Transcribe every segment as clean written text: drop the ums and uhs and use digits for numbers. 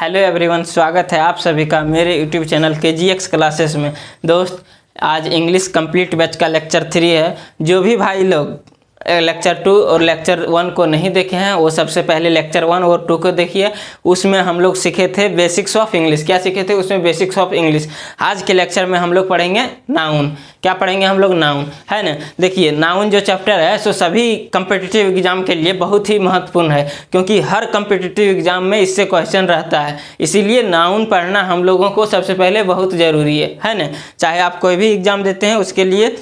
Hello everyone, स्वागत है आप सभी का मेरे यूट्यूब चैनल KGX क्लासेस में। दोस्त, आज इंग्लिश कंप्लीट बैच का लेक्चर 3 है। जो भी भाई लोग लेक्चर 2 और लेक्चर 1 को नहीं देखे हैं वो सबसे पहले लेक्चर 1 और 2 को देखिए। उसमें हम लोग सीखे थे बेसिक्स ऑफ इंग्लिश। क्या सीखे थे उसमें? Basics of English. आज के लेक्चर में हम लोग पढ़ेंगे नाउन। क्या पढ़ेंगे हम लोग? नाउन, है ना। देखिए, नाउन जो चैप्टर है सो सभी कम्पिटिटिव एग्जाम के लिए बहुत ही महत्वपूर्ण है, क्योंकि हर कम्पिटिटिव एग्जाम में इससे क्वेश्चन रहता है। इसीलिए नाउन पढ़ना हम लोगों को सबसे पहले बहुत ज़रूरी है ना। चाहे आप कोई भी एग्जाम देते हैं उसके लिए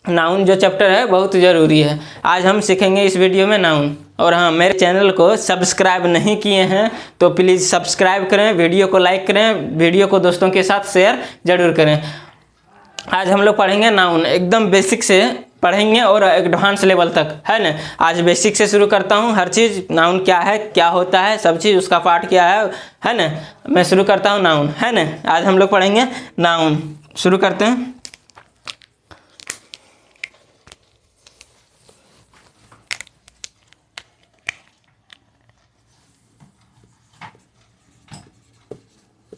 नाउन जो चैप्टर है बहुत ज़रूरी है। आज हम सीखेंगे इस वीडियो में नाउन। और हाँ, मेरे चैनल को सब्सक्राइब नहीं किए हैं तो प्लीज़ सब्सक्राइब करें, वीडियो को लाइक करें, वीडियो को दोस्तों के साथ शेयर ज़रूर करें। आज हम लोग पढ़ेंगे नाउन, एकदम बेसिक से पढ़ेंगे और एडवांस लेवल तक, है ना। आज बेसिक से शुरू करता हूँ। हर चीज़ नाउन क्या है, क्या होता है, सब चीज़ उसका पार्ट क्या है ना। मैं शुरू करता हूँ नाउन, है ना। आज हम लोग पढ़ेंगे नाउन। शुरू करते हैं।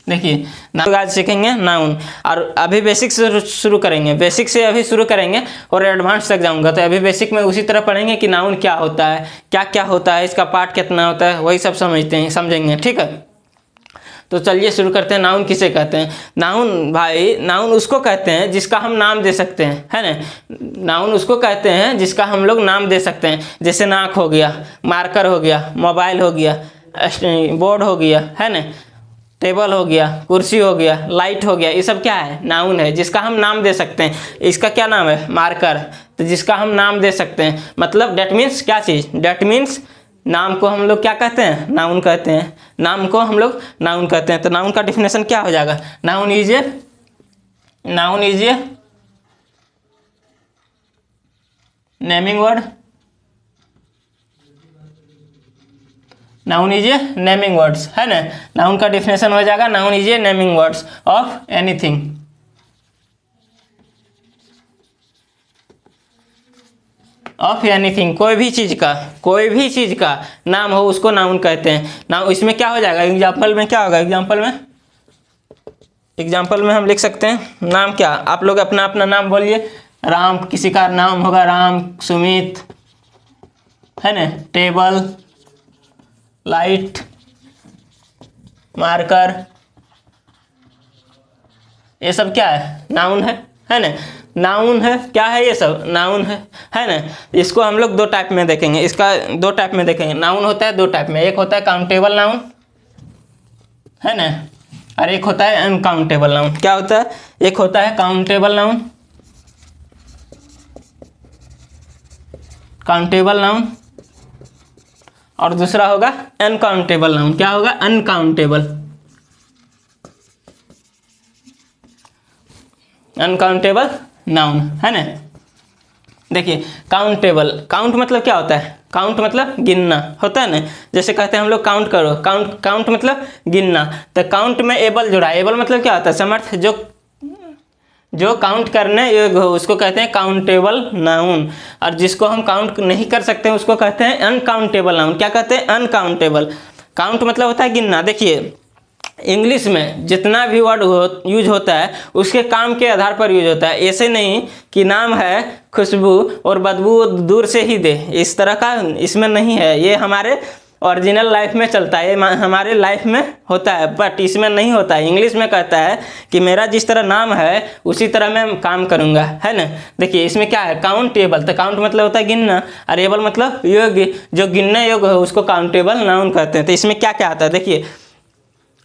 देखिए, नाउन आज सीखेंगे नाउन, और अभी बेसिक से शुरू करेंगे। बेसिक से अभी शुरू करेंगे और एडवांस तक जाऊंगा। तो अभी बेसिक में उसी तरह पढ़ेंगे कि नाउन क्या होता है, क्या क्या होता है, इसका पार्ट कितना होता है, वही सब समझेंगे। ठीक है, तो चलिए शुरू करते हैं। नाउन किसे कहते हैं? नाउन भाई, नाउन उसको कहते हैं जिसका हम नाम दे सकते हैं, है ना। नाउन उसको कहते हैं जिसका हम लोग नाम दे सकते हैं। जैसे नाक हो गया, मार्कर हो गया, मोबाइल हो गया, बोर्ड हो गया, है ना, टेबल हो गया, कुर्सी हो गया, लाइट हो गया। ये सब क्या है? नाउन है, जिसका हम नाम दे सकते हैं। इसका क्या नाम है? मार्कर। तो जिसका हम नाम दे सकते हैं, मतलब डेट मीन्स क्या चीज़? डेट मीन्स नाम को हम लोग क्या कहते हैं? नाउन कहते हैं। नाम को हम लोग नाउन कहते हैं। तो नाउन का डिफिनेशन क्या हो जाएगा? Noun is a naming word. Noun is a naming words, है ना। नाउन का डिफिनेशन हो जाएगा noun is a naming words of anything. Of anything, कोई भी चीज़ का नाम हो उसको नाउन कहते हैं। नाउन इसमें क्या हो जाएगा? एग्जाम्पल में क्या होगा? एग्जाम्पल में हम लिख सकते हैं नाम क्या। आप लोग अपना अपना नाम बोलिए। राम, किसी का नाम होगा राम, सुमित, है ना, टेबल, लाइट, मार्कर, ये सब क्या है? नाउन है ना। नाउन है, क्या है? ये सब नाउन है ना। इसको हम लोग दो टाइप में देखेंगे। इसका दो टाइप में देखेंगे। नाउन होता है दो टाइप में। एक होता है काउंटेबल नाउन, है ना, और एक होता है अनकाउंटेबल नाउन। क्या होता है? एक होता है काउंटेबल नाउन, और दूसरा होगा अनकाउंटेबल नाउन। क्या होगा? अनकाउंटेबल नाउन, है ना। देखिए, काउंट मतलब क्या होता है? काउंट मतलब गिनना होता है ना। जैसे कहते हैं हम लोग काउंट करो, काउंट मतलब गिनना। तो काउंट में एबल जुड़ा। एबल मतलब क्या होता है? समर्थ, जो काउंट करने योग्य हो उसको कहते हैं काउंटेबल नाउन। और जिसको हम काउंट नहीं कर सकते हैं उसको कहते हैं अनकाउंटेबल नाउन। क्या कहते हैं? अनकाउंटेबल। काउंट मतलब होता है गिनना। देखिए, इंग्लिश में जितना भी वर्ड यूज होता है उसके काम के आधार पर यूज होता है। ऐसे नहीं कि नाम है खुशबू और बदबू दूर से ही दे, इस तरह का इसमें नहीं है। ये हमारे ओरिजिनल लाइफ में चलता है, ये हमारे लाइफ में होता है, बट इसमें नहीं होता है। इंग्लिश में कहता है कि मेरा जिस तरह नाम है उसी तरह मैं काम करूँगा, है ना। देखिए, इसमें क्या है? काउंटेबल। तो काउंट मतलब होता है गिनना, और एबल मतलब योग्य। जो गिनने योग्य हो उसको काउंटेबल नाउन कहते हैं। तो इसमें क्या क्या आता है? देखिए,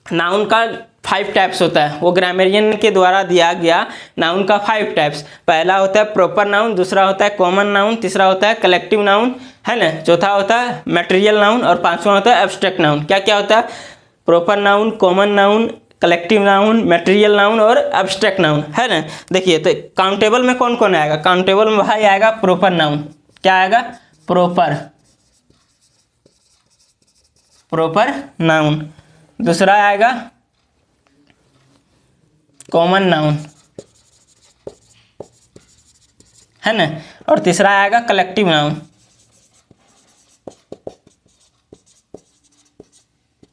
नाउन का 5 टाइप्स होता है। वो ग्रामेरियन के द्वारा दिया गया नाउन का 5 टाइप्स। पहला होता है प्रॉपर नाउन, दूसरा होता है कॉमन नाउन, तीसरा होता है कलेक्टिव नाउन, है ना, चौथा होता है मटेरियल नाउन, और पांचवा होता है एब्स्ट्रैक्ट नाउन। क्या क्या होता है? Proper noun, common noun, collective noun, material noun और एब्स्ट्रैक्ट नाउन, है ना। देखिए, तो काउंटेबल में कौन कौन आएगा? काउंटेबल में भाई आएगा प्रॉपर नाउन। क्या आएगा? Proper noun. दूसरा आएगा कॉमन नाउन, है ना, और तीसरा आएगा कलेक्टिव नाउन।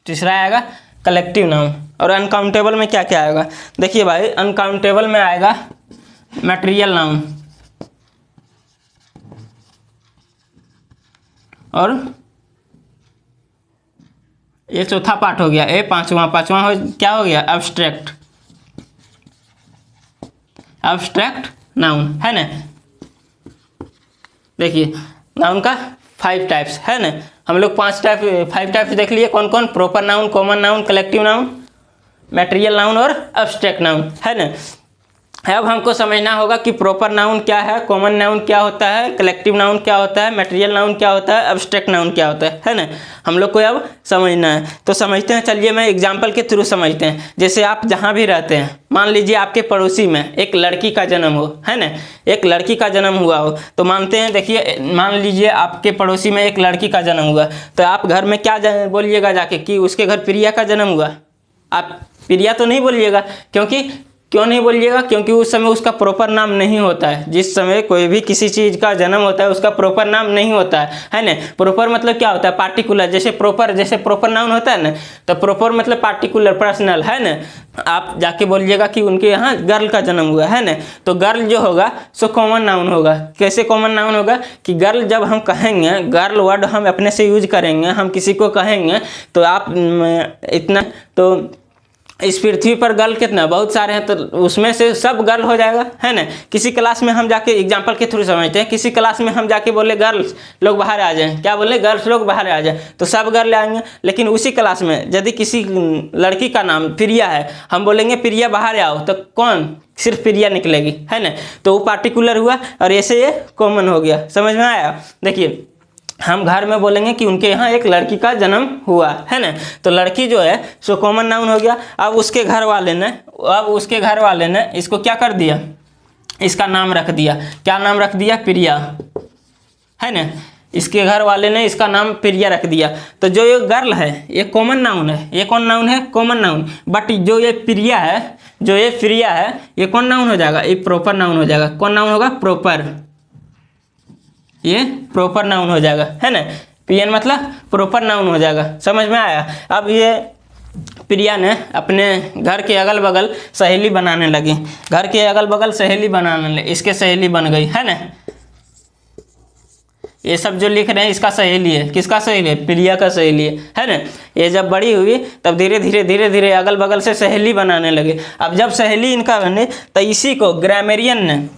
तीसरा आएगा कलेक्टिव नाउन। और अनकाउंटेबल में क्या क्या आएगा? देखिए भाई, अनकाउंटेबल में आएगा मटेरियल नाउन, और ये चौथा पार्ट हो गया। ये पांचवा क्या हो गया? एब्स्ट्रैक्ट, एब्स्ट्रैक्ट नाउन, है ना। देखिए नाउन का 5 टाइप्स है ना, हम लोग 5 टाइप्स देख लिए। कौन कौन? Proper noun, common noun, collective noun, material noun और एब्स्ट्रैक्ट नाउन, है ना। अब हमको समझना होगा कि प्रॉपर नाउन क्या है, कॉमन नाउन क्या होता है, कलेक्टिव नाउन क्या होता है, मटेरियल नाउन क्या होता है, एब्स्ट्रैक्ट नाउन क्या होता है ना। हम लोग को अब समझना है, तो समझते हैं। चलिए मैं एग्जांपल के थ्रू समझते हैं। जैसे आप जहाँ भी रहते हैं, मान लीजिए आपके पड़ोसी में एक लड़की का जन्म हो, है ना, एक लड़की का जन्म हुआ हो, तो मानते हैं, देखिए मान लीजिए आपके पड़ोसी में एक लड़की का जन्म हुआ, तो आप घर में क्या बोलिएगा जाके कि उसके घर प्रिया का जन्म हुआ? आप प्रिया तो नहीं बोलिएगा, क्यों नहीं बोलिएगा? क्योंकि उस समय उसका प्रॉपर नाम नहीं होता है। जिस समय कोई भी किसी चीज़ का जन्म होता है उसका प्रॉपर नाम नहीं होता है ना। प्रॉपर मतलब क्या होता है? पार्टिकुलर। जैसे प्रॉपर नाउन होता है ना, तो प्रॉपर मतलब पार्टिकुलर, पर्सनल, है ना। आप जाके बोलिएगा कि उनके यहाँ गर्ल का जन्म हुआ, है ना, तो गर्ल जो होगा सो कॉमन नाउन होगा। कैसे कॉमन नाउन होगा? कि गर्ल जब हम कहेंगे, गर्ल वर्ड हम अपने से यूज करेंगे, हम किसी को कहेंगे, तो आप इतना, तो इस पृथ्वी पर गर्ल कितना? बहुत सारे हैं, तो उसमें से सब गर्ल हो जाएगा, है ना। किसी क्लास में हम जाके एग्जांपल के थ्रू समझते हैं, किसी क्लास में हम जाके बोले गर्ल्स लोग बाहर आ जाएं, क्या बोले? गर्ल्स लोग बाहर आ जाएं, तो सब गर्ल आएंगे। लेकिन उसी क्लास में यदि किसी लड़की का नाम प्रिया है, हम बोलेंगे प्रिया बाहर आओ, तो कौन? सिर्फ प्रिया निकलेगी, है ना। तो वो पार्टिकुलर हुआ और ऐसे ये कॉमन हो गया। समझ में आया? देखिए हम घर में बोलेंगे कि उनके यहाँ एक लड़की का जन्म हुआ, है ना, तो लड़की जो है सो कॉमन नाउन हो गया। अब उसके घर वाले ने इसको क्या कर दिया? इसका नाम रख दिया। क्या नाम रख दिया? प्रिया, है ना। इसके घर वाले ने इसका नाम प्रिया रख दिया। तो जो ये गर्ल है ये कॉमन नाउन है। ये कौन नाउन है? Common noun. बट जो ये प्रिया है, ये कौन नाउन हो जाएगा? ये प्रॉपर नाउन हो जाएगा। कौन नाउन होगा? प्रॉपर। ये प्रॉपर नाउन हो जाएगा, है ना। पीएन मतलब प्रॉपर नाउन हो जाएगा। समझ में आया? अब ये प्रिया ने अपने घर के अगल बगल सहेली बनाने लगी, घर के अगल बगल सहेली बनाने लगी, इसके सहेली बन गई, है ना। ये सब जो लिख रहे हैं इसका सहेली है। किसका सहेली है? प्रिया का सहेली है ना। ये जब बड़ी हुई तब धीरे धीरे अगल बगल से सहेली बनाने लगे। अब जब सहेली इनका बने तो इसी को ग्रामेरियन ने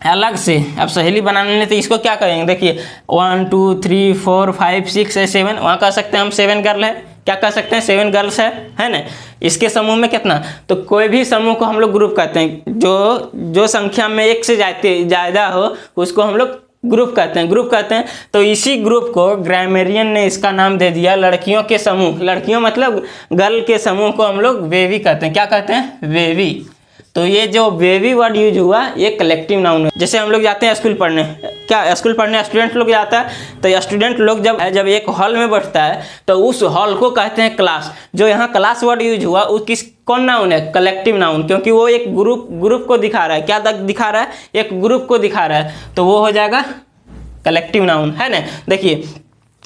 अलग से अब सहेली बनाने लेते, इसको क्या करेंगे? देखिए 1 2 3 4 5 6 7, वहाँ कह सकते हैं हम 7 गर्ल है। क्या कह सकते हैं? 7 गर्ल्स है ना। इसके समूह में कितना? तो कोई भी समूह को हम लोग ग्रुप कहते हैं। जो संख्या में 1 से ज़्यादा हो उसको हम लोग ग्रुप कहते हैं। तो इसी ग्रुप को ग्रामेरियन ने इसका नाम दे दिया लड़कियों के समूह। लड़कियों मतलब गर्ल के समूह को हम लोग वेवी कहते हैं। क्या कहते हैं? वेवी। तो ये जो वेवी वर्ड यूज हुआ ये कलेक्टिव नाउन है। जैसे हम लोग जाते हैं स्कूल पढ़ने, क्या स्कूल पढ़ने स्टूडेंट लोग जाता है, तो स्टूडेंट लोग जब एक हॉल में बैठता है तो उस हॉल को कहते हैं क्लास। जो यहाँ क्लास वर्ड यूज हुआ वो कौन नाउन है? कलेक्टिव नाउन, क्योंकि वो एक ग्रुप को दिखा रहा है। क्या दिखा रहा है? एक ग्रुप को दिखा रहा है, तो वो हो जाएगा कलेक्टिव नाउन, है ना। देखिए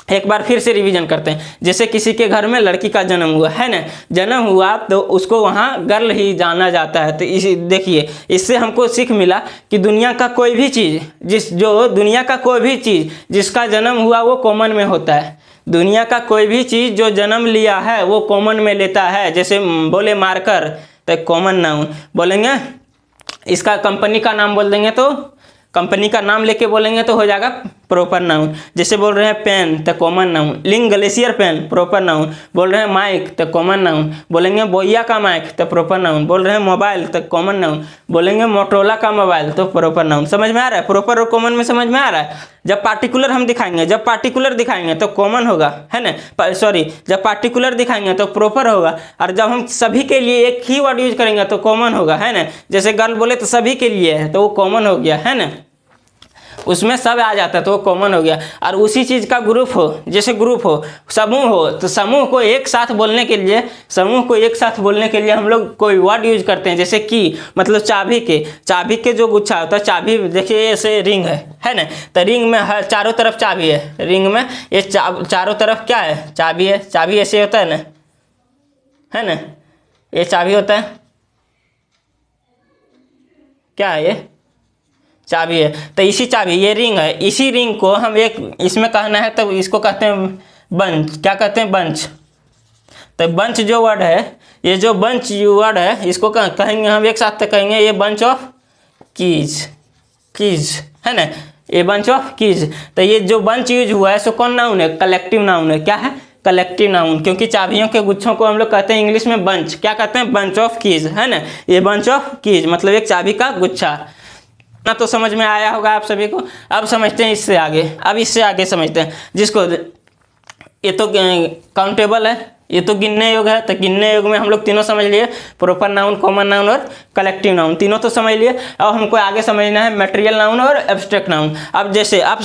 एक बार फिर से रिवीजन करते हैं। जैसे किसी के घर में लड़की का जन्म हुआ, है ना, जन्म हुआ तो उसको वहाँ गर्ल ही जाना जाता है। तो देखिए इससे हमको सीख मिला कि दुनिया का कोई भी चीज़ जिसका जन्म हुआ वो कॉमन में होता है। दुनिया का कोई भी चीज़ जो जन्म लिया है वो कॉमन में लेता है। जैसे बोले मार्कर तो कॉमन नाउन बोलेंगे, इसका कंपनी का नाम बोल देंगे तो कंपनी का नाम लेके बोलेंगे तो हो जाएगा प्रॉपर नाउन। जैसे बोल रहे हैं पेन तो common noun, link glacier pen proper noun. बोल रहे हैं माइक तो कॉमन नाउन, बोलेंगे बोइया का माइक तो प्रॉपर नाउन। बोल रहे हैं मोबाइल तो कॉमन नाउन, बोलेंगे मोटरोला का मोबाइल तो प्रॉपर नाउन। समझ में आ रहा है? प्रॉपर और कॉमन में समझ में आ रहा है? जब पार्टिकुलर दिखाएंगे तो कॉमन होगा, है ना। जब पार्टिकुलर दिखाएंगे तो प्रॉपर होगा, और जब हम सभी के लिए एक ही वर्ड यूज करेंगे तो कॉमन होगा, है ना। जैसे गर्ल बोले तो सभी के लिए है तो वो कॉमन हो गया, है ना। उसमें सब आ जाता है तो वो कॉमन हो गया। और उसी चीज़ का ग्रुप हो, जैसे ग्रुप हो, समूह हो, तो समूह को एक साथ बोलने के लिए हम लोग कोई वर्ड यूज करते हैं। जैसे की मतलब चाबी के जो गुच्छा होता है, चाबी देखिए ऐसे रिंग है ना, तो रिंग में चारों तरफ चाबी है। रिंग में ये चारों तरफ क्या है? चाबी है। चाबी ऐसे होता है ना, है ना, ये चाबी होता है, क्या है ये, चाबी है। तो इसी चाबी, ये रिंग है, इसी रिंग को हम एक इसमें कहना है तो इसको कहते हैं बंच, क्या कहते हैं, बंच। तो बंच जो वर्ड है, ये जो बंच वर्ड है, इसको कहेंगे हम एक साथ कहेंगे ये बंच ऑफ कीज, कीज है ना, ये बंच ऑफ कीज। तो ये जो बंच यूज हुआ है सो कौन नाउन है, कलेक्टिव नाउन है, क्या है, कलेक्टिव नाउन, क्योंकि चाबियों के गुच्छों को हम लोग कहते हैं इंग्लिश में बंच, क्या कहते हैं, बंच ऑफ कीज, है ना, ये बंच ऑफ कीज मतलब एक चाबी का गुच्छा। ना तो समझ में आया होगा आप सभी को। अब समझते हैं इससे आगे, अब इससे आगे समझते हैं, जिसको ये तो काउंटेबल है, ये तो गिनने योग है। तो गिनने योग में हम लोग तीनों समझ लिए, प्रॉपर नाउन, कॉमन नाउन और कलेक्टिव नाउन, तीनों तो समझ लिए। अब हमको आगे समझना है मटेरियल नाउन और एब्स्ट्रैक्ट नाउन। अब जैसे आप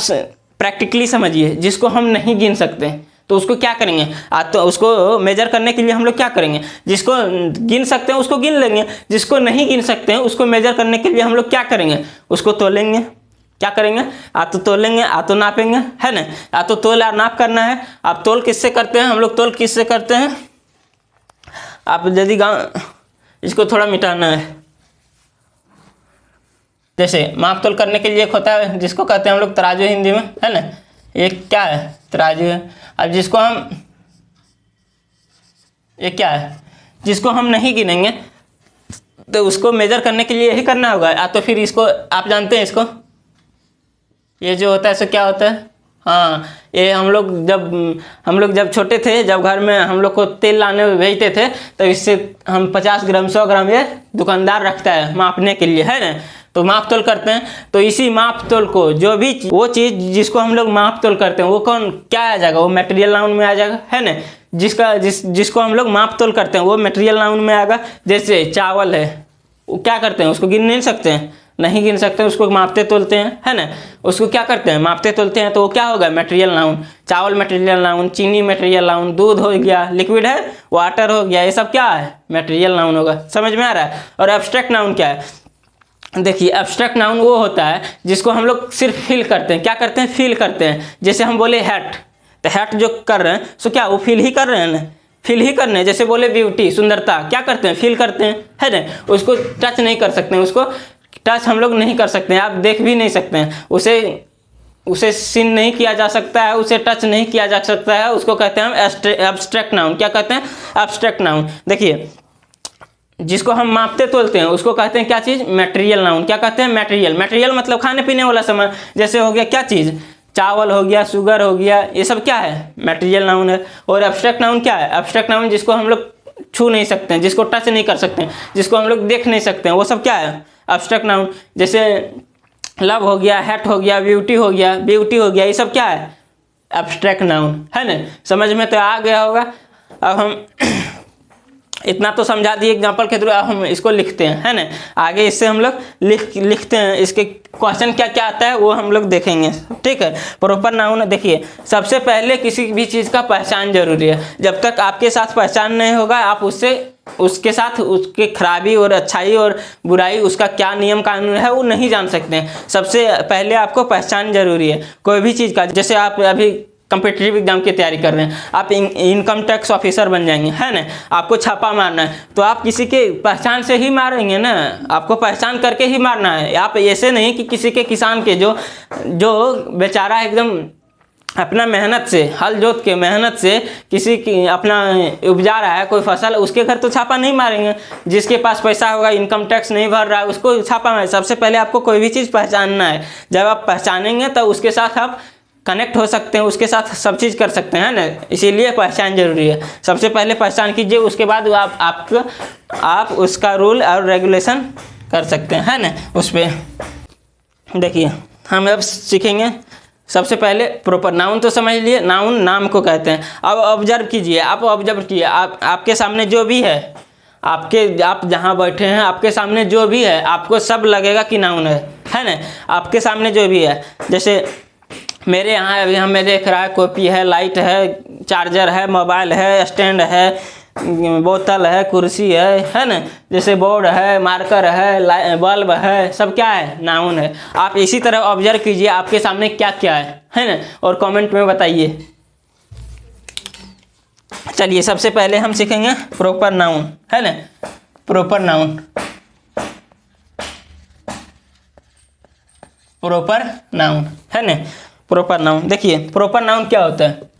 प्रैक्टिकली समझिए, जिसको हम नहीं गिन सकते तो उसको क्या करेंगे, तो उसको मेजर करने के लिए हम लोग क्या करेंगे, जिसको गिन सकते हैं उसको गिन लेंगे, जिसको नहीं गिन सकते हैं उसको मेजर करने के लिए हम लोग क्या करेंगे, उसको तोलेंगे। क्या करेंगे, आ तो तोलेंगे, आ तो नापेंगे, है ना, आ तो तोल और नाप करना है। आप तोल किससे करते हैं, हम लोग तोल किससे करते हैं, आप यदि गाँव, इसको थोड़ा मिटाना है। जैसे माप तोल करने के लिए एक होता है जिसको कहते हैं हम लोग तराजू हिंदी में, है ना, एक क्या है, तराजू है। अब जिसको हम, ये क्या है, जिसको हम नहीं गिनेंगे तो उसको मेजर करने के लिए यही करना होगा। तो फिर इसको आप जानते हैं, इसको ये जो होता है सो क्या होता है, हाँ, ये हम लोग जब छोटे थे, जब घर में हम लोग को तेल लाने भेजते थे तो इससे हम 50 ग्राम 100 ग्राम ये दुकानदार रखता है मापने के लिए, है ना, तो माप तोल करते हैं। तो इसी माप तोल को, जो भी वो चीज़ जिसको हम लोग माप तोल करते हैं वो कौन क्या आ जाएगा, वो मटेरियल नाउन में आ जाएगा, है ना, जिसको हम लोग माप तोल करते हैं वो मटेरियल नाउन में आएगा। जैसे चावल है, वो क्या करते हैं, उसको गिन नहीं सकते हैं, नहीं गिन सकते, उसको मापते तोलते हैं, है ना, उसको क्या करते हैं, मापते तोलते हैं, तो वो क्या होगा, मटेरियल नाउन। चावल मटेरियल नाउन, चीनी मटेरियल नाउन, दूध हो गया, लिक्विड है, वाटर हो गया, ये सब क्या है, मटेरियल नाउन होगा। समझ में आ रहा है। और एब्स्ट्रैक्ट नाउन क्या है, देखिए एब्स्ट्रैक्ट नाउन वो होता है जिसको हम लोग सिर्फ फील करते हैं, क्या करते हैं, फील करते हैं। जैसे हम बोले हैट, तो हैट जो कर रहे हैं सो क्या वो फील ही कर रहे हैं ना, फील ही करने। जैसे बोले ब्यूटी, सुंदरता, क्या करते हैं, फील करते हैं, है ना, उसको टच नहीं कर सकते हैं, उसको टच हम लोग नहीं कर सकते हैं, आप देख भी नहीं सकते हैं, उसे सीन नहीं किया जा सकता है, उसे टच नहीं किया जा सकता है, उसको कहते हैं हम एब्स्ट्रैक्ट नाउन। क्या कहते हैं, एब्स्ट्रैक्ट नाउन। देखिए जिसको हम मापते तोलते हैं उसको कहते हैं क्या चीज़, मटेरियल नाउन। क्या कहते हैं, मटेरियल। मटेरियल मतलब खाने पीने वाला सामान, जैसे हो गया क्या चीज़, चावल हो गया, शुगर हो गया, ये सब क्या है, मटेरियल नाउन है। और एब्स्ट्रैक्ट नाउन क्या है, एब्स्ट्रैक्ट नाउन जिसको हम लोग छू नहीं सकते हैं, जिसको टच नहीं कर सकते हैं, जिसको हम लोग देख नहीं सकते हैं, वो सब क्या है, एब्स्ट्रैक्ट नाउन। जैसे लव हो गया, हैट हो गया, ब्यूटी हो गया, ये सब क्या है, एब्स्ट्रैक्ट नाउन, है ना। समझ में तो आ गया होगा। अब हम इतना तो समझा दिए एग्जांपल के थ्रू, अब हम इसको लिखते हैं, है ना। आगे इससे हम लोग लिखते हैं, इसके क्वेश्चन क्या क्या आता है वो हम लोग देखेंगे, ठीक है। प्रॉपर नाउन, देखिए सबसे पहले किसी भी चीज़ का पहचान जरूरी है। जब तक आपके साथ पहचान नहीं होगा आप उसके साथ उसकी खराबी और अच्छाई और बुराई, उसका क्या नियम कानून है वो नहीं जान सकते हैं। सबसे पहले आपको पहचान जरूरी है कोई भी चीज़ का। जैसे आप अभी कम्पिटिटिव एग्जाम की तैयारी कर रहे हैं, आप इनकम टैक्स ऑफिसर बन जाएंगे, है ना, आपको छापा मारना है, तो आप किसी के पहचान से ही मारेंगे ना, आपको पहचान करके ही मारना है। आप ऐसे नहीं कि किसी के किसान के जो बेचारा एकदम अपना मेहनत से, हल जोत के मेहनत से किसी की अपना उपजा रहा है कोई फसल, उसके घर तो छापा नहीं मारेंगे। जिसके पास पैसा होगा, इनकम टैक्स नहीं भर रहा है, उसको छापा मारें। सबसे पहले आपको कोई भी चीज़ पहचानना है। जब आप पहचानेंगे तो उसके साथ आप कनेक्ट हो सकते हैं, उसके साथ सब चीज़ कर सकते हैं ना, इसीलिए पहचान जरूरी है। सबसे पहले पहचान कीजिए, उसके बाद आप उसका रूल और रेगुलेशन कर सकते हैं, है ना। उस पर देखिए हम अब सीखेंगे। सबसे पहले प्रॉपर नाउन तो समझ लिए, नाउन नाम को कहते हैं। अब ऑब्जर्व कीजिए, आप ऑब्जर्व कीजिए, आपके सामने जो भी है, आप जहाँ बैठे हैं आपके सामने जो भी है आपको सब लगेगा कि नाउन है ना। आपके सामने जो भी है, जैसे मेरे यहाँ अभी हमें देख रहा है कॉपी है, लाइट है, चार्जर है, मोबाइल है, स्टैंड है, बोतल है, कुर्सी है ना। जैसे बोर्ड है, मार्कर है, बल्ब है, सब क्या है, नाउन है। आप इसी तरह ऑब्जर्व कीजिए आपके सामने क्या क्या है ना, और कमेंट में बताइए। चलिए सबसे पहले हम सीखेंगे प्रॉपर नाउन, है ना। प्रॉपर नाउन, प्रॉपर नाउन, है ना। प्रॉपर नाउन, देखिए प्रॉपर नाउन क्या होता है।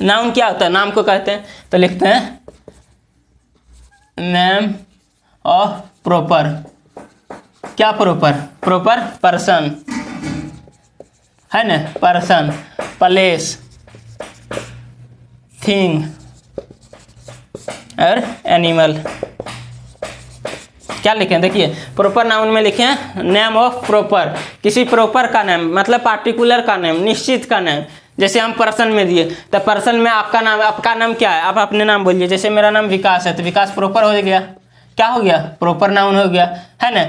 नाउन क्या होता है, नाम को कहते हैं, तो लिखते हैं नेम ऑफ प्रॉपर। क्या प्रॉपर, प्रॉपर पर्सन, है ना, पर्सन, प्लेस, थिंग और एनिमल। क्या लिखें, देखिए प्रॉपर नाउन में लिखें नेम ऑफ प्रॉपर, किसी प्रॉपर का नाम, मतलब पार्टिकुलर का नाम, निश्चित का नाम। जैसे हम पर्सन में दिए, तो पर्सन में आपका नाम क्या है, आप अपने नाम बोलिए। जैसे मेरा नाम विकास है, तो विकास प्रॉपर हो गया, क्या हो गया, प्रॉपर नाउन हो गया, है ना।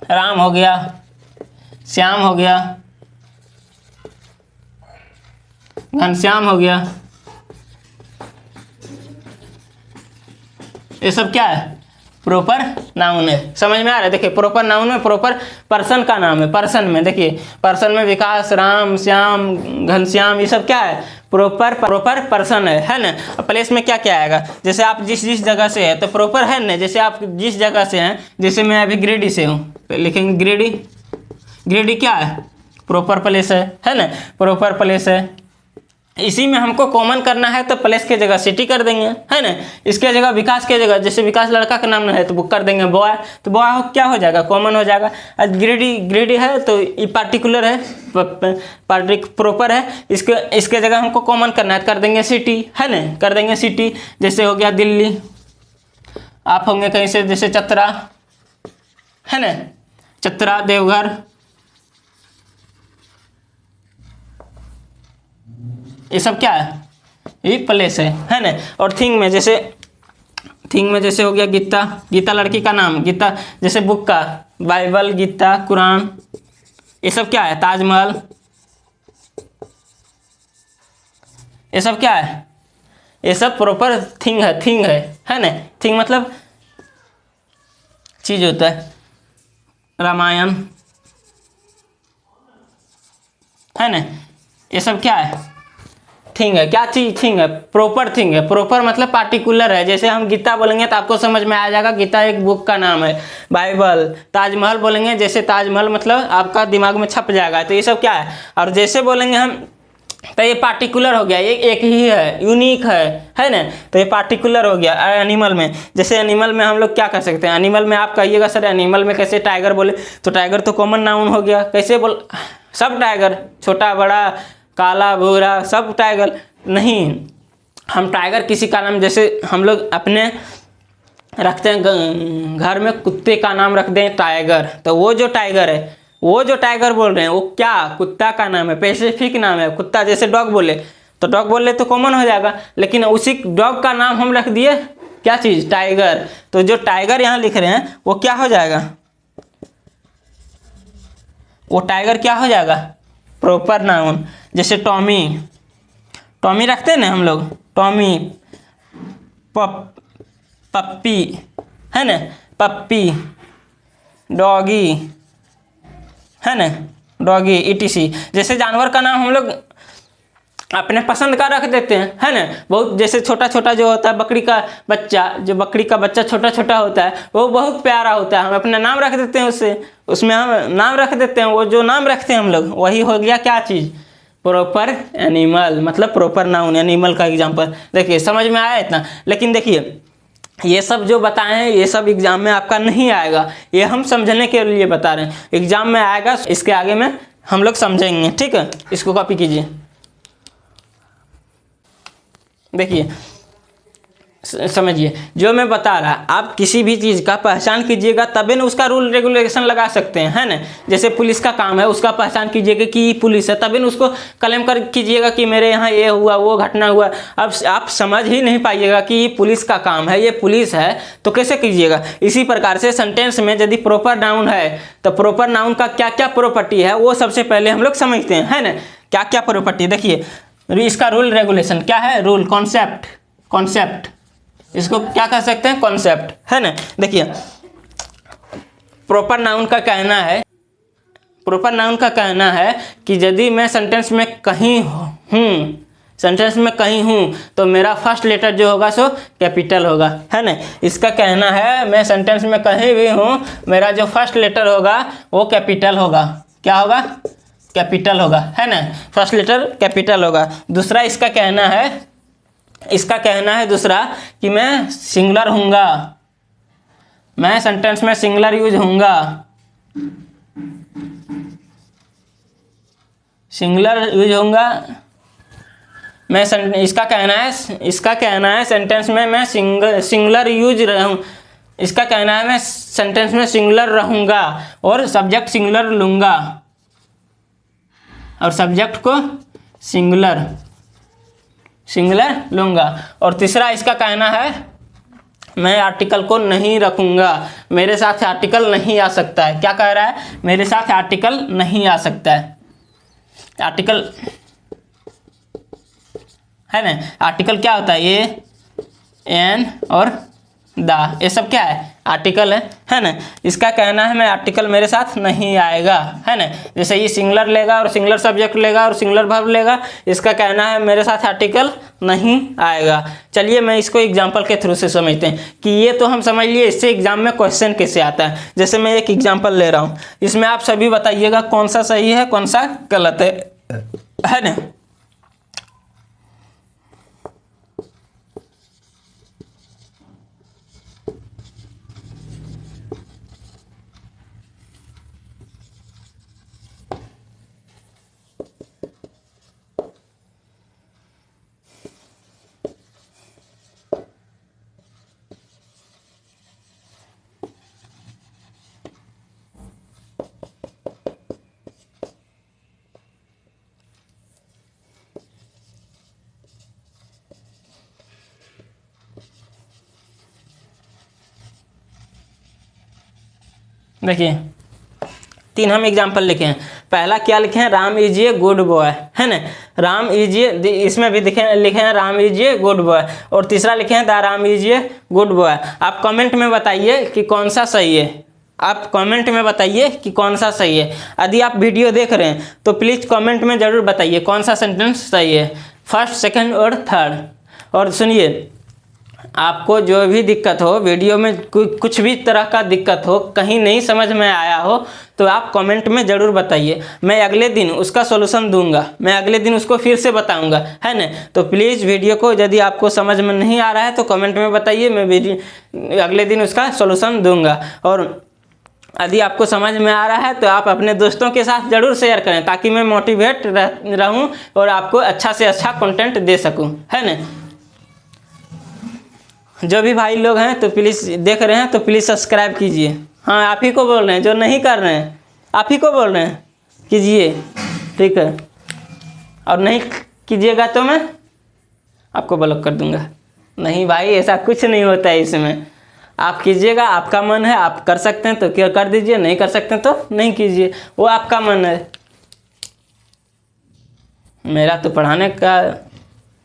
राम हो गया, श्याम हो गया, घनश्याम हो गया, ये सब क्या है, प्रॉपर नाउन है। समझ में आ रहा है, देखिए प्रॉपर नाउन में प्रॉपर पर्सन का नाम है। पर्सन में देखिए, पर्सन में विकास, राम, श्याम, घनश्याम, ये सब क्या है, प्रॉपर पर्सन है ना। प्लेस में क्या क्या आएगा, जैसे आप जिस जगह से है तो प्रॉपर है ना। जैसे आप जिस जगह से हैं, जैसे मैं अभी गिरिडीह से हूँ, तो लिखेंगे गिरिडीह। गिरिडीह क्या है, प्रॉपर प्लेस है ना, प्रॉपर प्लेस है। इसी में हमको कॉमन करना है तो प्लेस के जगह सिटी कर देंगे, है ना। इसके जगह विकास के जगह, जैसे विकास लड़का का नाम है तो वो कर देंगे बॉय, तो बॉय क्या हो जाएगा, कॉमन हो जाएगा। आज गिरिडीह है तो ये पार्टिकुलर है, प्रॉपर है, इसके जगह हमको कॉमन करना है, कर देंगे सिटी, है ना, कर देंगे सिटी। जैसे हो गया दिल्ली, आप होंगे कहीं से, जैसे चतरा, है ना, चतरा, देवघर, ये सब क्या है, ये प्लेस है ना। और थिंग में जैसे हो गया गीता, गीता लड़की का नाम, गीता जैसे बुक का, बाइबल, गीता, कुरान, ये सब क्या है, ताजमहल, ये सब क्या है, ये सब प्रॉपर थिंग है ना। थिंग मतलब चीज होता है। रामायण, है ना, ये सब क्या है, थिंग है। क्या चीज, थिंग है, प्रॉपर थिंग है। प्रॉपर मतलब पार्टिकुलर है। जैसे हम गीता बोलेंगे तो आपको समझ में आ जाएगा गीता एक बुक का नाम है। बाइबल, ताजमहल बोलेंगे, जैसे ताजमहल मतलब आपका दिमाग में छप जाएगा, तो ये सब क्या है। और जैसे बोलेंगे हम तो ये पार्टिकुलर हो गया, ये एक ही है, यूनिक है ना, तो ये पार्टिकुलर हो गया। एनिमल में, जैसे एनिमल में हम लोग क्या कर सकते हैं, एनिमल में आप कहिएगा सर एनिमल में कैसे, टाइगर बोले तो टाइगर तो कॉमन नाउन हो गया, कैसे बोल, सब टाइगर, छोटा बड़ा, काला भूरा, सब टाइगर नहीं। हम टाइगर किसी का नाम, जैसे हम लोग अपने रखते हैं घर में कुत्ते का नाम रख दें टाइगर, तो वो जो टाइगर बोल रहे हैं वो क्या, कुत्ता का नाम है, स्पेसिफिक नाम है कुत्ता। जैसे डॉग बोले तो कॉमन हो जाएगा, लेकिन उसी डॉग का नाम हम रख दिए क्या चीज़, टाइगर। तो जो टाइगर यहाँ लिख रहे हैं वो क्या हो जाएगा, वो टाइगर क्या हो जाएगा, प्रॉपर नाउन। जैसे टॉमी रखते हैं ना हम लोग, टॉमी, पप्पी, है ना, पप्पी, डॉगी, है ना, डॉगी, ETC। जैसे जानवर का नाम हम लोग अपने पसंद का रख देते हैं, है ना। बहुत जैसे छोटा छोटा जो होता है बकरी का बच्चा छोटा छोटा होता है, वो बहुत प्यारा होता है, हम अपना नाम रख देते हैं, उसमें हम नाम रख देते हैं। वो जो नाम रखते हैं हम लोग वही हो गया क्या चीज़, प्रॉपर एनिमल, मतलब प्रॉपर नाउन, एनिमल का एग्जाम्पल। देखिए समझ में आया इतना। लेकिन देखिए ये सब जो बताए हैं ये सब एग्जाम में आपका नहीं आएगा, ये हम समझने के लिए बता रहे हैं, एग्जाम में आएगा, इसके आगे में हम लोग समझेंगे, ठीक है। इसको कॉपी कीजिए, देखिए समझिए जो मैं बता रहा, आप किसी भी चीज़ का पहचान कीजिएगा तभी ना उसका रूल रेगुलेशन लगा सकते हैं, है ना। जैसे पुलिस का काम है, उसका पहचान कीजिएगा कि पुलिस है, तभी ना उसको क्लेम कर कीजिएगा कि मेरे यहाँ ये हुआ, वो घटना हुआ। अब आप समझ ही नहीं पाइएगा कि ये पुलिस का काम है, ये पुलिस है, तो कैसे कीजिएगा। इसी प्रकार से सेंटेंस में यदि प्रॉपर नाउन है तो प्रॉपर नाउन का क्या क्या प्रॉपर्टी है वो सबसे पहले हम लोग समझते हैं, है ना। क्या क्या प्रॉपर्टी, देखिए इसका रूल रेगुलेशन क्या है, रूल, कॉन्सेप्ट, इसको क्या कह सकते हैं, कॉन्सेप्ट, है ना। देखिए प्रॉपर नाउन का कहना है कि यदि मैं सेंटेंस में कहीं हूँ सेंटेंस में कहीं हूँ तो मेरा फर्स्ट लेटर जो होगा सो कैपिटल होगा, है ना। इसका कहना है मैं सेंटेंस में कहीं भी हूँ, मेरा जो फर्स्ट लेटर होगा वो कैपिटल होगा। क्या होगा? कैपिटल होगा, है ना। फर्स्ट लेटर कैपिटल होगा। दूसरा इसका कहना है दूसरा कि मैं सिंगुलर हूँगा, मैं सेंटेंस में सिंगुलर यूज होऊंगा, सिंगुलर यूज होऊंगा। मैं इसका कहना है सेंटेंस में मैं सिंगुलर यूज रहूं, इसका कहना है मैं सेंटेंस में सिंगुलर रहूंगा और सब्जेक्ट सिंगुलर लूंगा, और सब्जेक्ट को सिंगुलर लूंगा। और तीसरा इसका कहना है मैं आर्टिकल को नहीं रखूंगा, मेरे साथ आर्टिकल नहीं आ सकता है। क्या कह रहा है? मेरे साथ आर्टिकल नहीं आ सकता है। आर्टिकल है ना, आर्टिकल क्या होता है? ये एन और द, ये सब क्या है? आर्टिकल है ना। इसका कहना है मैं आर्टिकल मेरे साथ नहीं आएगा, है ना। जैसे ये सिंगुलर लेगा और सिंगुलर सब्जेक्ट लेगा और सिंगुलर वर्ब लेगा, इसका कहना है मेरे साथ आर्टिकल नहीं आएगा। चलिए मैं इसको एग्जांपल के थ्रू से समझते हैं कि ये तो हम समझ लिए, इससे एग्जाम में क्वेश्चन कैसे आता है। जैसे मैं एक एग्जाम्पल ले रहा हूँ, इसमें आप सभी बताइएगा कौन सा सही है कौन सा गलत है ना। देखिए 3 हम एग्जाम्पल लिखे हैं। पहला क्या लिखे हैं? Ram is a good boy, है ना। राम इज ए, इसमें भी लिखे हैं Ram is a good boy. और तीसरा लिखे हैं the Ram is a good boy. आप कमेंट में बताइए कि कौन सा सही है, आप कमेंट में बताइए कि कौन सा सही है। यदि आप वीडियो देख रहे हैं तो प्लीज़ कमेंट में ज़रूर बताइए कौन सा सेंटेंस सही है, फर्स्ट, सेकंड और थर्ड। और सुनिए, आपको जो भी दिक्कत हो वीडियो में, कुछ भी तरह का दिक्कत हो, कहीं नहीं समझ में आया हो, तो आप कमेंट में ज़रूर बताइए। मैं अगले दिन उसका सॉल्यूशन दूंगा, मैं अगले दिन उसको फिर से बताऊंगा, है ना। तो प्लीज़ वीडियो को यदि आपको समझ में नहीं आ रहा है तो कमेंट में बताइए, मैं अगले दिन उसका सॉल्यूशन दूंगा। और यदि आपको समझ में आ रहा है तो आप अपने दोस्तों के साथ ज़रूर शेयर करें, ताकि मैं मोटिवेट रहूँ और आपको अच्छा से अच्छा कंटेंट दे सकूँ, है ना। जो भी भाई लोग हैं तो प्लीज़ देख रहे हैं तो प्लीज़ सब्सक्राइब कीजिए। हाँ, आप ही को बोल रहे हैं, जो नहीं कर रहे हैं आप ही को बोल रहे हैं, कीजिए, ठीक है। और नहीं कीजिएगा तो मैं आपको ब्लॉक कर दूंगा। नहीं भाई, ऐसा कुछ नहीं होता है इसमें। आप कीजिएगा, आपका मन है, आप कर सकते हैं तो क्या कर दीजिए, नहीं कर सकते हैं तो नहीं कीजिए, वो आपका मन है। मेरा तो पढ़ाने का,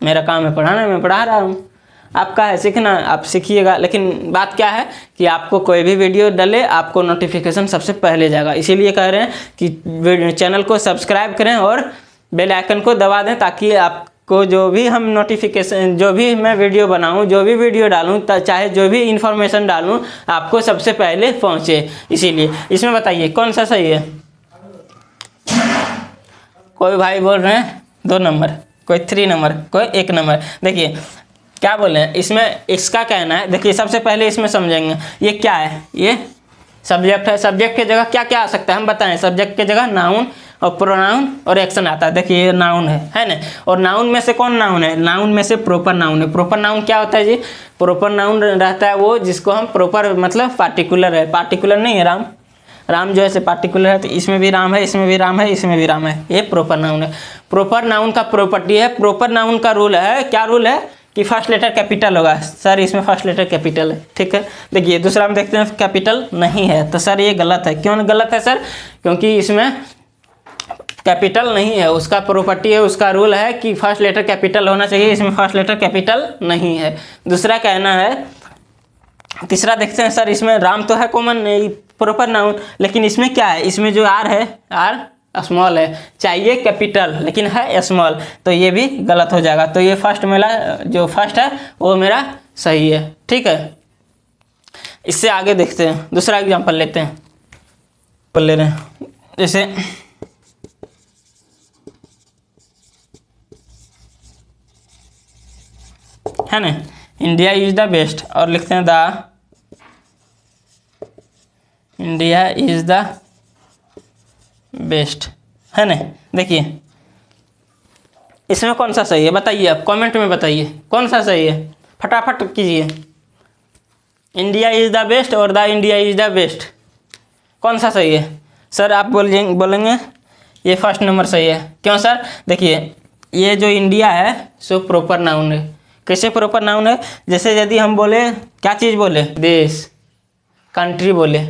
मेरा काम है पढ़ाना, मैं पढ़ा रहा हूँ। आपका है सीखना, आप सीखिएगा। लेकिन बात क्या है कि आपको कोई भी वीडियो डले आपको नोटिफिकेशन सबसे पहले जाएगा। इसीलिए कह रहे हैं कि चैनल को सब्सक्राइब करें और बेल आइकन को दबा दें, ताकि आपको जो भी हम नोटिफिकेशन, जो भी मैं वीडियो बनाऊं, जो भी वीडियो डालूं, चाहे जो भी इंफॉर्मेशन डालूं, आपको सबसे पहले पहुंचे। इसीलिए इसमें बताइए कौन सा सही है। कोई भाई बोल रहे हैं 2 नंबर, कोई 3 नंबर, कोई 1 नंबर। देखिए क्या बोले हैं इसमें, इसका कहना है, देखिए सबसे पहले इसमें समझेंगे ये क्या है। ये सब्जेक्ट है, सब्जेक्ट की जगह क्या क्या आ सकता है हम बताएं। सब्जेक्ट की जगह नाउन और प्रोनाउन और एक्शन आता है। देखिए ये नाउन है ना। और नाउन में से कौन नाउन है? नाउन में से प्रॉपर नाउन है। प्रॉपर नाउन क्या होता है जी? प्रॉपर नाउन रहता है वो जिसको हम प्रॉपर, मतलब पार्टिकुलर है, पार्टिकुलर नहीं है। राम जो है पार्टिकुलर है, तो इसमें भी राम है, इसमें भी राम है, इसमें भी राम है, ये प्रॉपर नाउन है। प्रॉपर नाउन का प्रॉपर्टी है, प्रॉपर नाउन का रूल है, क्या रूल है कि फर्स्ट लेटर कैपिटल होगा। सर इसमें फर्स्ट लेटर कैपिटल है, ठीक है। देखिए दूसरा हम देखते हैं कैपिटल नहीं है, तो सर ये गलत है। क्यों गलत है सर? क्योंकि इसमें कैपिटल नहीं है, उसका प्रॉपर्टी है, उसका रूल है कि फर्स्ट लेटर कैपिटल होना चाहिए, इसमें फर्स्ट लेटर कैपिटल नहीं है। दूसरा कहना है, तीसरा देखते हैं सर इसमें राम तो है कॉमन प्रॉपर नाउन, लेकिन इसमें क्या है, इसमें जो आर है, आर स्मॉल है, चाहिए कैपिटल लेकिन है स्मॉल, तो ये भी गलत हो जाएगा। तो ये फर्स्ट मेरा जो फर्स्ट है वो मेरा सही है, ठीक है। इससे आगे देखते हैं, दूसरा एग्जांपल लेते हैं, ले रहे हैं जैसे है ना, इंडिया इज द बेस्ट, और लिखते हैं the India is the best, है ना। देखिए इसमें कौन सा सही है बताइए, आप कमेंट में बताइए कौन सा सही है, फटाफट कीजिए। इंडिया इज द बेस्ट और the India is the best, कौन सा सही है? सर आप बोलेंगे ये फर्स्ट नंबर सही है। क्यों सर? देखिए ये जो इंडिया है सो प्रॉपर नाउन है। कैसे प्रॉपर नाउन है? जैसे यदि हम बोले, क्या चीज़ बोले, देश, कंट्री बोले,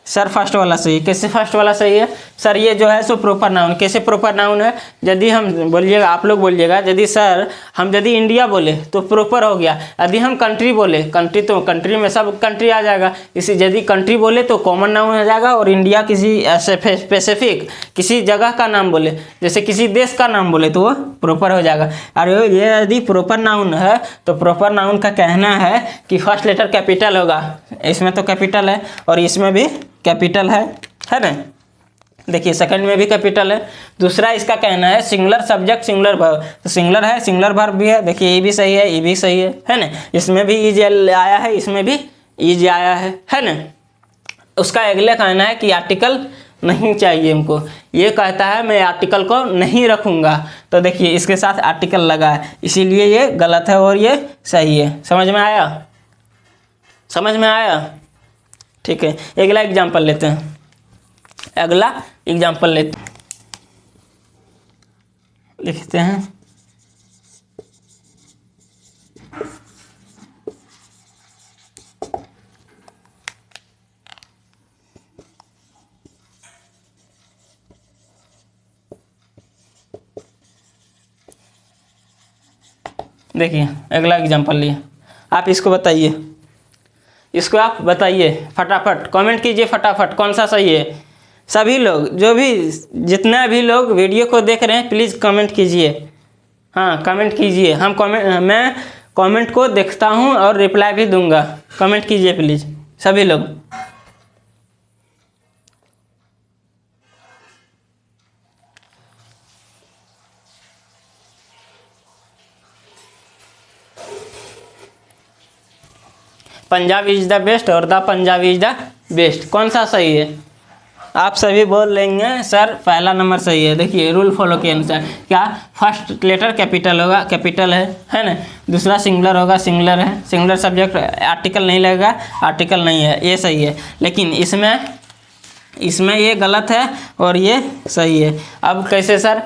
सर फर्स्ट वाला सही। कैसे फर्स्ट वाला सही है? सर ये जो है सो प्रॉपर नाउन। कैसे प्रॉपर नाउन है? यदि हम बोलिएगा, आप लोग बोलिएगा, यदि सर हम यदि इंडिया बोले तो प्रॉपर हो गया, यदि हम कंट्री बोले, कंट्री तो कंट्री में सब कंट्री आ जाएगा, इसी यदि कंट्री बोले तो कॉमन नाउन हो जाएगा, और इंडिया किसी स्पेसिफिक किसी जगह का नाम बोले, जैसे किसी देश का नाम बोले तो वो प्रॉपर हो जाएगा। और ये यदि प्रॉपर नाउन है तो प्रॉपर नाउन का कहना है कि फर्स्ट लेटर कैपिटल होगा, इसमें तो कैपिटल है और इसमें भी कैपिटल है ना। देखिए सेकंड में भी कैपिटल है। दूसरा इसका कहना है सिंगुलर सब्जेक्ट सिंगुलर वर्ब, तो सिंगुलर है, सिंगुलर वर्ब भी है। देखिए ये भी सही है, ये भी सही है ना। इसमें भी इज आया है, इसमें भी इज आया है ना। उसका अगले कहना है कि आर्टिकल नहीं चाहिए हमको, ये कहता है मैं आर्टिकल को नहीं रखूँगा, तो देखिए इसके साथ आर्टिकल लगा है, इसीलिए ये गलत है और ये सही है। समझ में आया? समझ में आया? ठीक है, अगला एग्जाम्पल लेते हैं, अगला एग्जाम्पल लेते हैं, लिखते हैं देखिए अगला एग्जाम्पल लिए, आप इसको बताइए, इसको आप बताइए फटाफट, कमेंट कीजिए फटाफट कौन सा सही है। सभी लोग जो भी जितना भी लोग वीडियो को देख रहे हैं प्लीज़ कमेंट कीजिए, हाँ कमेंट कीजिए। मैं कमेंट को देखता हूँ और रिप्लाई भी दूंगा, कमेंट कीजिए प्लीज़ सभी लोग। पंजाब इज द बेस्ट और the Punjab is the best, कौन सा सही है? आप सभी बोल लेंगे सर पहला नंबर सही है। देखिए रूल फॉलो के अनुसार क्या, फर्स्ट लेटर कैपिटल होगा, कैपिटल है ना। दूसरा सिंगुलर होगा, सिंगुलर है, सिंगुलर सब्जेक्ट, आर्टिकल नहीं लगेगा, आर्टिकल नहीं है, ये सही है। लेकिन इसमें ये गलत है और ये सही है। अब कैसे सर?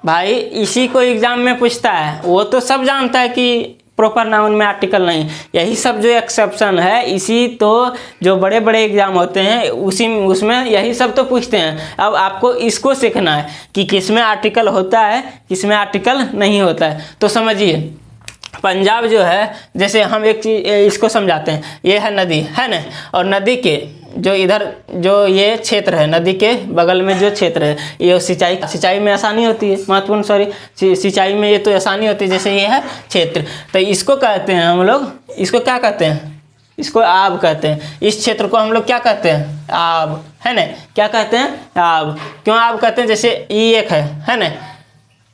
भाई इसी को एग्जाम में पूछता है, वो तो सब जानता है कि प्रॉपर नाउन में आर्टिकल नहीं, यही सब जो एक्सेप्शन है, इसी तो जो बड़े बड़े एग्जाम होते हैं उसमें यही सब तो पूछते हैं। अब आपको इसको सीखना है कि किस में आर्टिकल होता है, किस में आर्टिकल नहीं होता है। तो समझिए पंजाब जो है, जैसे हम एक चीज़ इसको समझाते हैं, ये है नदी है ना, और नदी के जो इधर जो ये क्षेत्र है, नदी के बगल में जो क्षेत्र है, ये सिंचाई में आसानी होती है, महत्वपूर्ण सिंचाई में ये तो आसानी होती है, जैसे ये है क्षेत्र, तो इसको कहते हैं हम लोग, इसको क्या कहते हैं? इसको आब कहते हैं। इस क्षेत्र को हम लोग क्या कहते हैं? आब, है ना। क्या कहते हैं? आब। क्यों आब कहते हैं? जैसे ये एक है ना,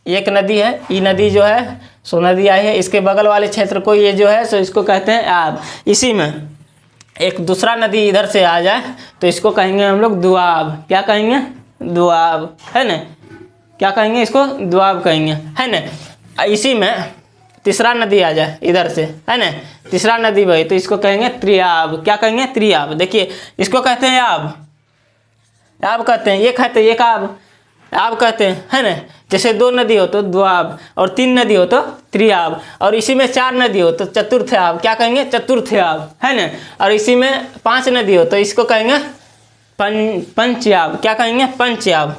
एक नदी है, ये नदी जो है सो नदी आई है, इसके बगल वाले क्षेत्र को ये जो है सो इसको कहते हैं आब। इसी में एक दूसरा नदी इधर से आ जाए तो इसको कहेंगे हम लोग दुआब। क्या कहेंगे? दुआब, है ना। क्या कहेंगे? इसको दुआब कहेंगे, है ना। इसी में तीसरा नदी आ जाए इधर से, है ना, तीसरा नदी वही, तो इसको कहेंगे त्रियाब। क्या कहेंगे? त्रियाब। देखिए इसको कहते हैं आब, आब कहते हैं, ये कहते हैं एक आब कहते हैं, है ना। जैसे दो नदी हो तो द्वाब, और तीन नदी हो तो त्रियाब, और इसी में चार नदी हो तो चतुर्थ आब। क्या कहेंगे? चतुर्थ आब, है ना। और इसी में पांच नदी हो तो इसको कहेंगे पंचयाब। क्या कहेंगे? पंचयाब।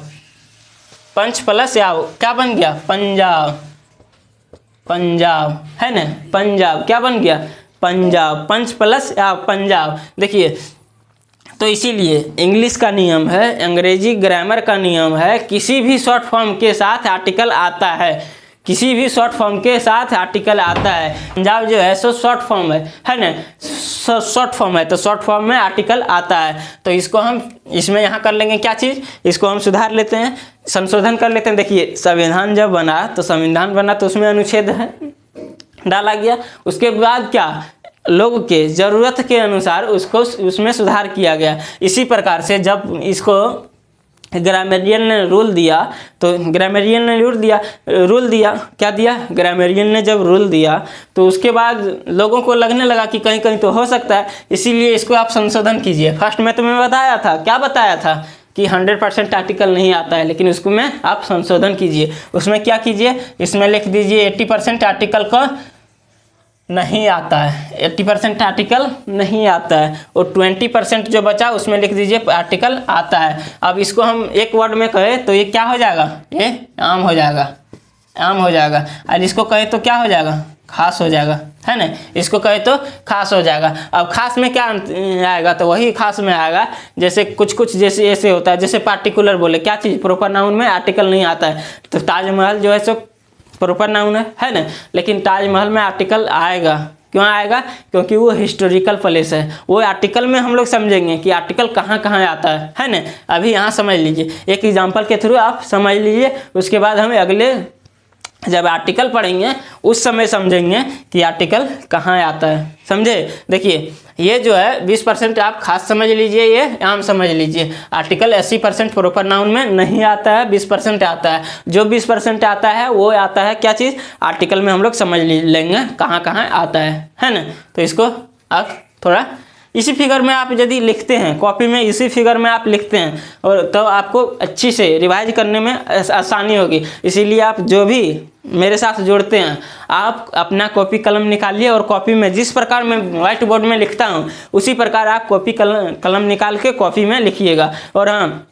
पंच प्लस याब क्या बन गया? पंजाब। पंजाब, है ना, पंजाब क्या बन गया? पंजाब। पंच प्लस याब पंजाब। देखिए तो इसीलिए इंग्लिश का नियम है, अंग्रेजी ग्रामर का नियम है, किसी भी शॉर्ट फॉर्म के साथ आर्टिकल आता है, किसी भी शॉर्ट फॉर्म के साथ आर्टिकल आता है। पंजाब जो है सो शॉर्ट फॉर्म है ना, शॉर्ट फॉर्म है, तो शॉर्ट फॉर्म में आर्टिकल आता है। तो इसको हम इसमें यहाँ कर लेंगे क्या चीज़, इसको हम सुधार लेते हैं, संशोधन कर लेते हैं। देखिए संविधान जब बना तो संविधान बना तो उसमें अनुच्छेद है डाला गया, उसके बाद क्या लोगों के ज़रूरत के अनुसार उसको उसमें सुधार किया गया। इसी प्रकार से जब इसको ग्रामेरियन ने रूल दिया, तो ग्रामेरियन ने रूल दिया क्या दिया, ग्रामेरियन ने जब रूल दिया तो उसके बाद लोगों को लगने लगा कि कहीं कहीं तो हो सकता है, इसीलिए इसको आप संशोधन कीजिए। फर्स्ट में तुम्हें बताया था, क्या बताया था कि 100% आर्टिकल नहीं आता है, लेकिन उसको में आप संशोधन कीजिए। उसमें क्या कीजिए, इसमें लिख दीजिए 80% आर्टिकल का नहीं आता है, 80% आर्टिकल नहीं आता है, और 20% जो बचा उसमें लिख दीजिए आर्टिकल आता है। अब इसको हम एक वर्ड में कहें तो ये क्या हो जाएगा, ये आम हो जाएगा, आम हो जाएगा। और इसको कहें तो क्या हो जाएगा, खास हो जाएगा, है ना। इसको कहे तो खास हो जाएगा। अब खास में क्या आएगा, तो वही खास में आएगा जैसे कुछ जैसे ऐसे होता है, जैसे पार्टिकुलर बोले क्या चीज़, प्रोपर नाउन में आर्टिकल नहीं आता है। तो ताजमहल जो है सो प्रॉपर नाउन है ना, लेकिन ताजमहल में आर्टिकल आएगा, क्यों आएगा, क्योंकि वो हिस्टोरिकल प्लेस है। वो आर्टिकल में हम लोग समझेंगे कि आर्टिकल कहाँ कहाँ आता है ना। अभी यहाँ समझ लीजिए, एक एग्जांपल के थ्रू आप समझ लीजिए, उसके बाद हम अगले जब आर्टिकल पढ़ेंगे उस समय समझेंगे कि आर्टिकल कहाँ आता है, समझे। देखिए ये जो है 20% आप खास समझ लीजिए, ये आम समझ लीजिए। आर्टिकल 80% प्रॉपर नाउन में नहीं आता है, 20% आता है। जो 20% आता है वो आता है क्या चीज़, आर्टिकल में हम लोग समझ लेंगे कहाँ कहाँ आता है ना। तो इसको आप थोड़ा इसी फिगर में आप यदि लिखते हैं, कॉपी में इसी फिगर में आप लिखते हैं, और तो आपको अच्छी से रिवाइज करने में आसानी होगी। इसीलिए आप जो भी मेरे साथ जोड़ते हैं, आप अपना कॉपी कलम निकालिए, और कॉपी में जिस प्रकार मैं व्हाइट बोर्ड में लिखता हूँ उसी प्रकार आप कॉपी कलम निकाल के कॉपी में लिखिएगा। और हाँ,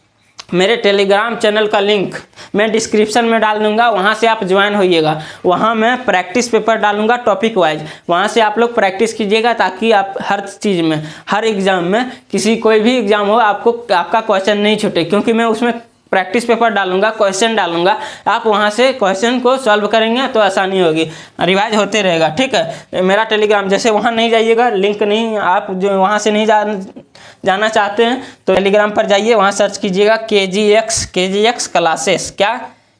मेरे टेलीग्राम चैनल का लिंक मैं डिस्क्रिप्शन में डाल दूंगा, वहाँ से आप ज्वाइन होइएगा। वहाँ मैं प्रैक्टिस पेपर डालूंगा टॉपिक वाइज, वहाँ से आप लोग प्रैक्टिस कीजिएगा, ताकि आप हर चीज़ में, हर एग्ज़ाम में, कोई भी एग्ज़ाम हो, आपका क्वेश्चन नहीं छूटे, क्योंकि मैं उसमें प्रैक्टिस पेपर डालूंगा, क्वेश्चन डालूंगा। आप वहाँ से क्वेश्चन को सॉल्व करेंगे तो आसानी होगी, रिवाइज होते रहेगा, ठीक है। मेरा टेलीग्राम, जैसे वहाँ नहीं जाइएगा, लिंक नहीं, आप जो वहाँ से नहीं जाना चाहते हैं तो टेलीग्राम पर जाइए, वहाँ सर्च कीजिएगा KGX क्लासेस, क्या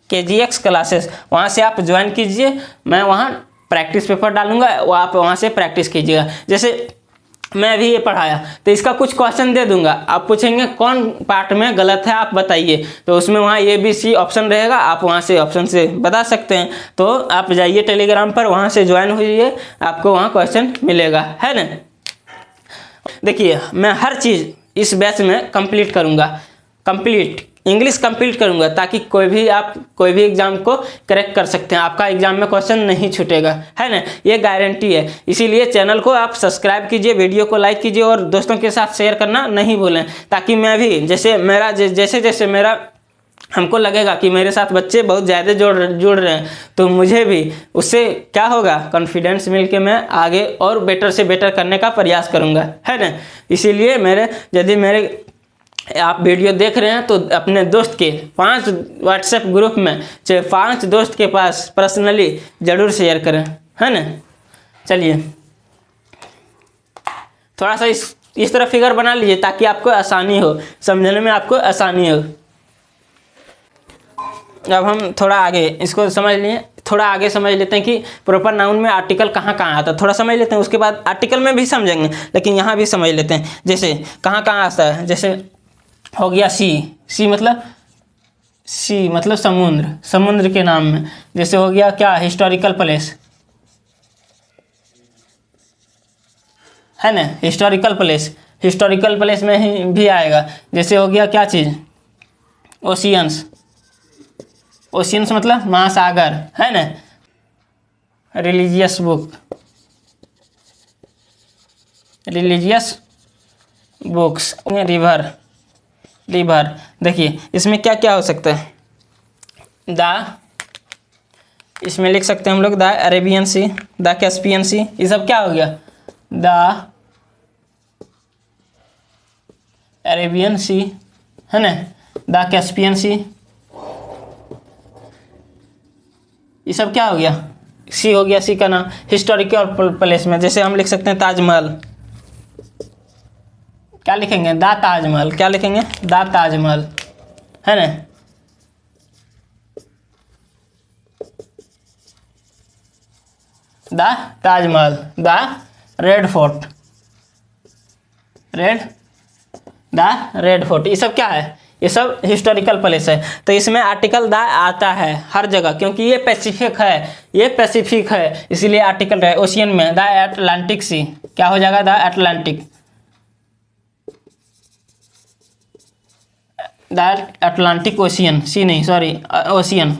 KGX क्लासेस, वहाँ से आप ज्वाइन कीजिए। मैं वहाँ प्रैक्टिस पेपर डालूंगा, वो आप वहाँ से प्रैक्टिस कीजिएगा। जैसे मैं अभी ये पढ़ाया तो इसका कुछ क्वेश्चन दे दूंगा, आप पूछेंगे कौन पार्ट में गलत है आप बताइए, तो उसमें वहाँ ABC ऑप्शन रहेगा, आप वहाँ से ऑप्शन से बता सकते हैं। तो आप जाइए टेलीग्राम पर, वहाँ से ज्वाइन होइए, आपको वहाँ क्वेश्चन मिलेगा, है ना। देखिए मैं हर चीज़ इस बैच में कंप्लीट करूँगा, कंप्लीट इंग्लिश कंप्लीट करूँगा, ताकि कोई भी एग्जाम को करेक्ट कर सकते हैं, आपका एग्जाम में क्वेश्चन नहीं छूटेगा, है ना, ये गारंटी है। इसीलिए चैनल को आप सब्सक्राइब कीजिए, वीडियो को लाइक कीजिए, और दोस्तों के साथ शेयर करना नहीं भूलें, ताकि मैं भी जैसे मेरा हमको लगेगा कि मेरे साथ बच्चे बहुत ज़्यादा जुड़ रहे हैं, तो मुझे भी उससे क्या होगा, कॉन्फिडेंस मिल के मैं आगे और बेटर से बेटर करने का प्रयास करूँगा, है ना। इसीलिए यदि आप वीडियो देख रहे हैं तो अपने दोस्त के 5 व्हाट्सएप ग्रुप में, चाहे 5 दोस्त के पास पर्सनली ज़रूर शेयर करें, है ना। चलिए थोड़ा सा इस तरह फिगर बना लीजिए, ताकि आपको आसानी हो, समझने में आपको आसानी हो। अब हम थोड़ा आगे इसको समझ लिए, थोड़ा आगे समझ लेते हैं कि प्रॉपर नाउन में आर्टिकल कहाँ कहाँ आता है, थोड़ा समझ लेते हैं, उसके बाद आर्टिकल में भी समझेंगे, लेकिन यहाँ भी समझ लेते हैं जैसे कहाँ कहाँ आता है। जैसे हो गया सी मतलब समुद्र के नाम में। जैसे हो गया क्या, हिस्टोरिकल प्लेस, है ना, हिस्टोरिकल प्लेस में भी आएगा। जैसे हो गया क्या चीज़, ओशियंस मतलब महासागर, है ना। Religious books, river. देखिए इसमें क्या क्या हो सकता है, इसमें लिख सकते हैं हम लोग the Arabian sea, the Caspian sea, ये सब क्या हो गया, द अरेबियन सी, है ना, द कैस्पियन सी, ये सब क्या हो गया, सी हो गया, सी का नाम। हिस्टोरिकल प्लेस में जैसे हम लिख सकते हैं ताजमहल, क्या लिखेंगे, द ताजमहल, क्या लिखेंगे, द ताजमहल, है ना। The Taj Mahal, the red fort, red fort, ये सब क्या है, ये सब हिस्टोरिकल प्लेस है। तो इसमें आर्टिकल द आता है हर जगह, क्योंकि ये पैसिफिक है, ये पैसिफिक है, इसीलिए आर्टिकल है। ओशियन में द अटलांटिक सी, क्या हो जाएगा, the Atlantic, the Atlantic ocean, sea नहीं सॉरी, ओशियन,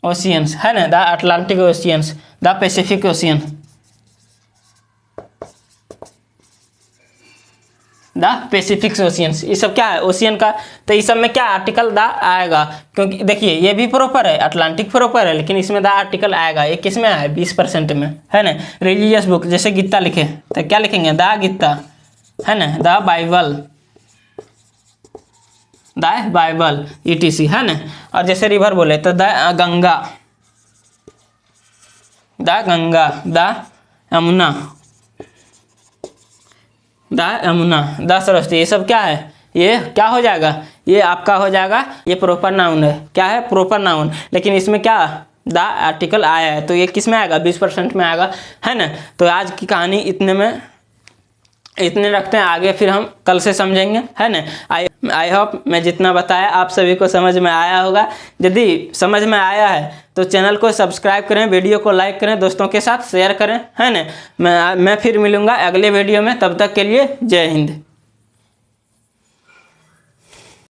ओशियंस, है ना, the Atlantic oceans, the Pacific ocean, the Pacific oceans, ये सब क्या है, ओशियन का। तो इस सब में क्या आर्टिकल द आएगा, क्योंकि देखिए ये भी प्रॉपर है, अटलांटिक प्रॉपर है, लेकिन इसमें द आर्टिकल आएगा। ये किस में है, 20% में, है ना। रिलीजियस बुक जैसे गीता लिखे तो क्या लिखेंगे, द गीता, है ना, the Bible, the Bible ETC, है ना। और जैसे रिवर बोले तो the Ganga, the Ganga, the Yamuna, the Yamuna, the Saraswati, ये सब क्या है, ये क्या हो जाएगा, ये आपका हो जाएगा, ये प्रॉपर नाउन है, क्या है, प्रॉपर नाउन। लेकिन इसमें क्या द आर्टिकल आया है, तो ये किस में आएगा, 20% में आएगा, है ना। तो आज की कहानी इतने रखते हैं, आगे फिर हम कल से समझेंगे, है ना। आई होप मैं जितना बताया आप सभी को समझ में आया होगा। यदि समझ में आया है तो चैनल को सब्सक्राइब करें, वीडियो को लाइक करें, दोस्तों के साथ शेयर करें, है ना। मैं फिर मिलूँगा अगले वीडियो में, तब तक के लिए जय हिंद।